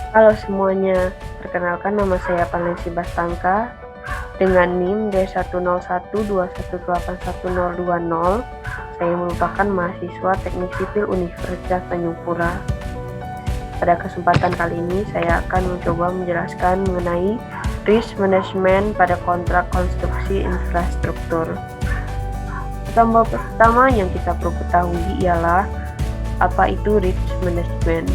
Halo semuanya, perkenalkan nama saya Palensi Bastangka dengan NIM D10121818020. Saya merupakan mahasiswa Teknik Sipil Universitas Tanjung Pura. Pada kesempatan kali ini saya akan mencoba menjelaskan mengenai risk management pada kontrak konstruksi infrastruktur. Pertama yang kita perlu ketahui ialah apa itu risk management.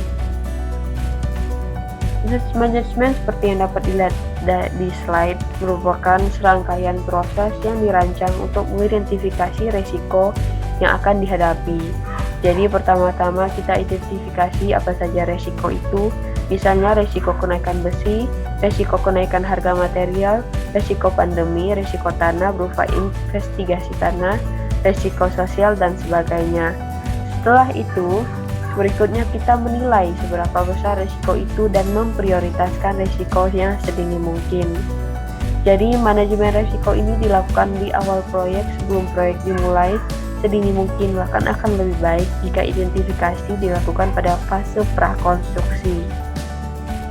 Risk management seperti yang dapat dilihat di slide merupakan serangkaian proses yang dirancang untuk mengidentifikasi resiko yang akan dihadapi. Jadi pertama-tama kita identifikasi apa saja resiko itu, misalnya resiko kenaikan besi, resiko kenaikan harga material, resiko pandemi, resiko tanah berupa investigasi tanah, resiko sosial dan sebagainya. Setelah itu, berikutnya kita menilai seberapa besar risiko itu dan memprioritaskan risikonya sedini mungkin. Jadi manajemen risiko ini dilakukan di awal proyek sebelum proyek dimulai sedini mungkin, bahkan akan lebih baik jika identifikasi dilakukan pada fase prakonstruksi,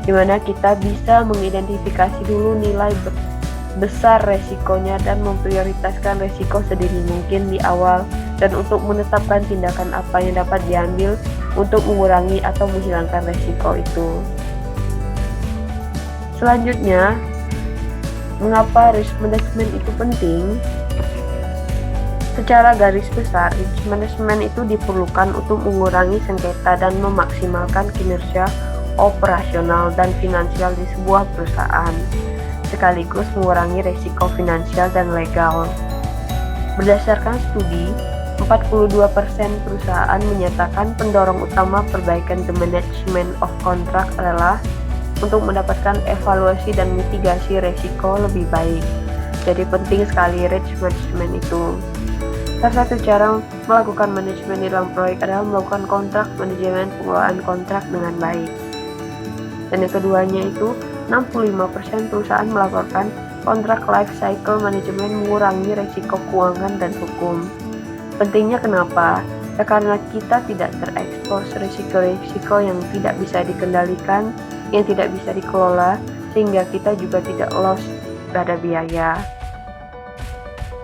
di mana kita bisa mengidentifikasi dulu nilai besar resikonya dan memprioritaskan resiko sedini mungkin di awal, dan untuk menetapkan tindakan apa yang dapat diambil untuk mengurangi atau menghilangkan resiko itu. Selanjutnya, mengapa risk management itu penting? Secara garis besar, risk management itu diperlukan untuk mengurangi sengketa dan memaksimalkan kinerja operasional dan finansial di sebuah perusahaan, sekaligus mengurangi risiko finansial dan legal. Berdasarkan studi, 42% perusahaan menyatakan pendorong utama perbaikan the management of contract adalah untuk mendapatkan evaluasi dan mitigasi risiko lebih baik. Jadi penting sekali risk management itu. Salah satu cara melakukan manajemen di dalam proyek adalah melakukan kontrak manajemen pengelolaan kontrak dengan baik. Dan yang keduanya itu 65% perusahaan melaporkan kontrak life cycle manajemen mengurangi risiko keuangan dan hukum. Pentingnya kenapa? Ya karena kita tidak terekspos risiko-risiko yang tidak bisa dikendalikan, yang tidak bisa dikelola, sehingga kita juga tidak loss pada biaya.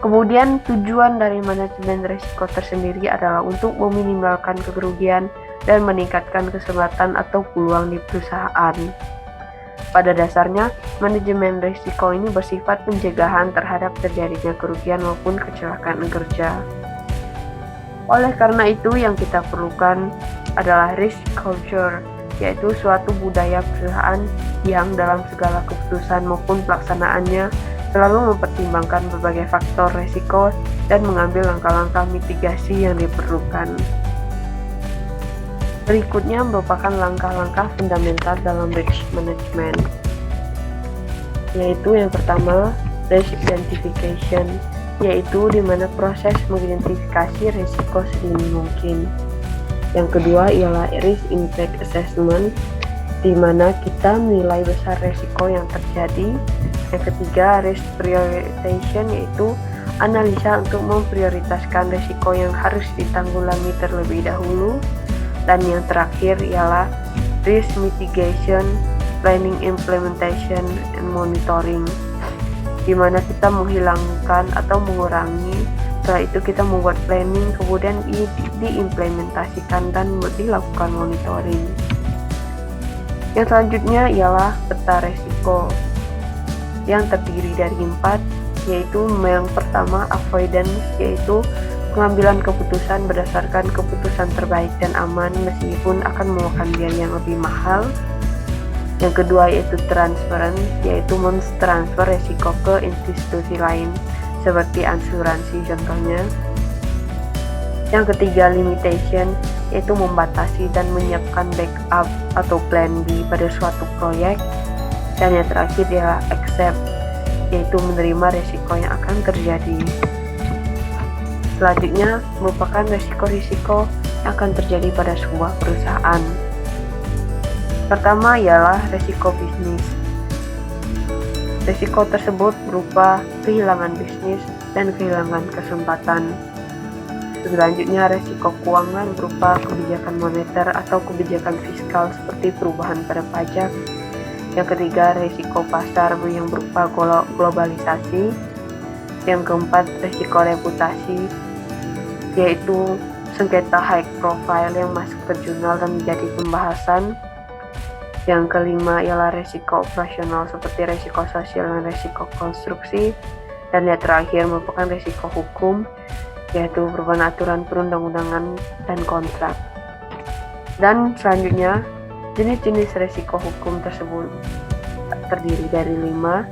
Kemudian tujuan dari manajemen risiko tersendiri adalah untuk meminimalkan kerugian dan meningkatkan kesempatan atau peluang di perusahaan. Pada dasarnya, manajemen risiko ini bersifat pencegahan terhadap terjadinya kerugian maupun kecelakaan kerja. Oleh karena itu, yang kita perlukan adalah risk culture, yaitu suatu budaya perusahaan yang dalam segala keputusan maupun pelaksanaannya selalu mempertimbangkan berbagai faktor risiko dan mengambil langkah-langkah mitigasi yang diperlukan. Berikutnya merupakan langkah-langkah fundamental dalam risk management, yaitu yang pertama, risk identification, yaitu di mana proses mengidentifikasi risiko sedini mungkin. Yang kedua ialah risk impact assessment, di mana kita menilai besar risiko yang terjadi. Yang ketiga, risk prioritization, yaitu analisa untuk memprioritaskan risiko yang harus ditanggulangi terlebih dahulu. Dan yang terakhir ialah risk mitigation, planning, implementation, and monitoring, di mana kita menghilangkan atau mengurangi. Setelah itu kita membuat planning, kemudian diimplementasikan dan dilakukan monitoring. Yang selanjutnya ialah peta risiko yang terdiri dari 4, yaitu yang pertama avoidance, yaitu pengambilan keputusan berdasarkan keputusan terbaik dan aman meskipun akan memakan biaya yang lebih mahal. Yang kedua yaitu transference, yaitu mentransfer risiko ke institusi lain seperti asuransi contohnya. Yang ketiga limitation, yaitu membatasi dan menyiapkan backup atau plan B pada suatu proyek. Dan yang terakhir adalah accept, yaitu menerima risiko yang akan terjadi. Selanjutnya merupakan risiko-risiko yang akan terjadi pada sebuah perusahaan. Pertama ialah risiko bisnis. Risiko tersebut berupa kehilangan bisnis dan kehilangan kesempatan. Selanjutnya, resiko keuangan berupa kebijakan moneter atau kebijakan fiskal seperti perubahan pada pajak. Yang ketiga, resiko pasar yang berupa globalisasi. Yang keempat, resiko reputasi, yaitu sengketa high profile yang masuk ke jurnal dan menjadi pembahasan. Yang kelima ialah resiko operasional seperti resiko sosial dan resiko konstruksi. Dan yang terakhir merupakan resiko hukum, yaitu perubahan aturan perundang-undangan dan kontrak. Dan selanjutnya, jenis-jenis resiko hukum tersebut terdiri dari 5.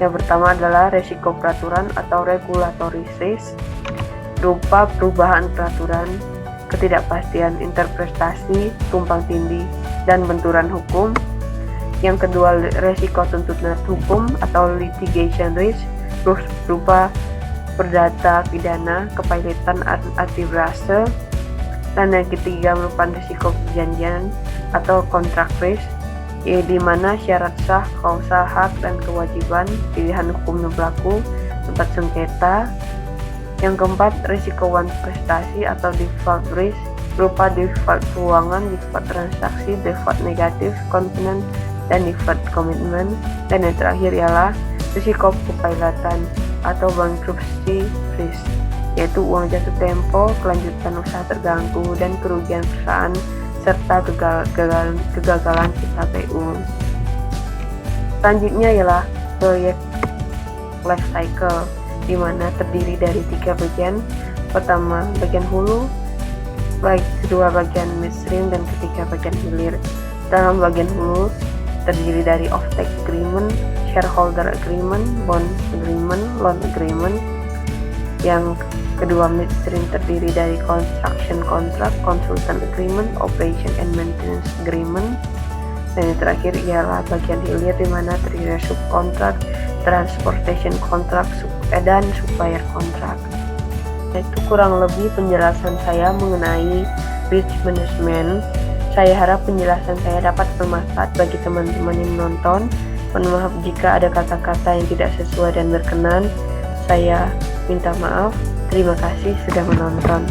Yang pertama adalah resiko peraturan atau regulatory risk, berupa perubahan peraturan, ketidakpastian interpretasi, tumpang tindih, dan benturan hukum. Yang kedua, resiko tuntutan hukum atau litigation risk, berupa perdata pidana, kepailitan arbitrase. Dan yang ketiga merupakan risiko perjanjian atau contract risk, di mana syarat sah, kausa, hak, dan kewajiban pilihan hukum yang berlaku tempat sengketa. Yang keempat, risiko one prestasi atau default risk, berupa default keuangan, default transaksi, default negatif covenant, dan default commitment. Dan yang terakhir ialah risiko kepailatan atau bankruptcy risk, yaitu uang jatuh tempo, kelanjutan usaha terganggu, dan kerugian perusahaan serta kegagalan PKPU. Selanjutnya ialah proyek life cycle, di mana terdiri dari 3 bagian. Pertama, bagian hulu, kedua bagian midstream, dan ketiga bagian hilir. Dalam bagian hulu terdiri dari offtake agreement, shareholder agreement, bond agreement, loan agreement. Yang kedua, midstream terdiri dari construction contract, consultant agreement, operation and maintenance agreement. Dan yang terakhir ialah bagian hilir, di mana terdiri dari subkontrak, transportation contract, dan supplier contract. Itu kurang lebih penjelasan saya mengenai risk management. Saya harap penjelasan saya dapat bermanfaat bagi teman-teman yang menonton. Mohon maaf jika ada kata-kata yang tidak sesuai dan berkenan. Saya minta maaf. Terima kasih sudah menonton.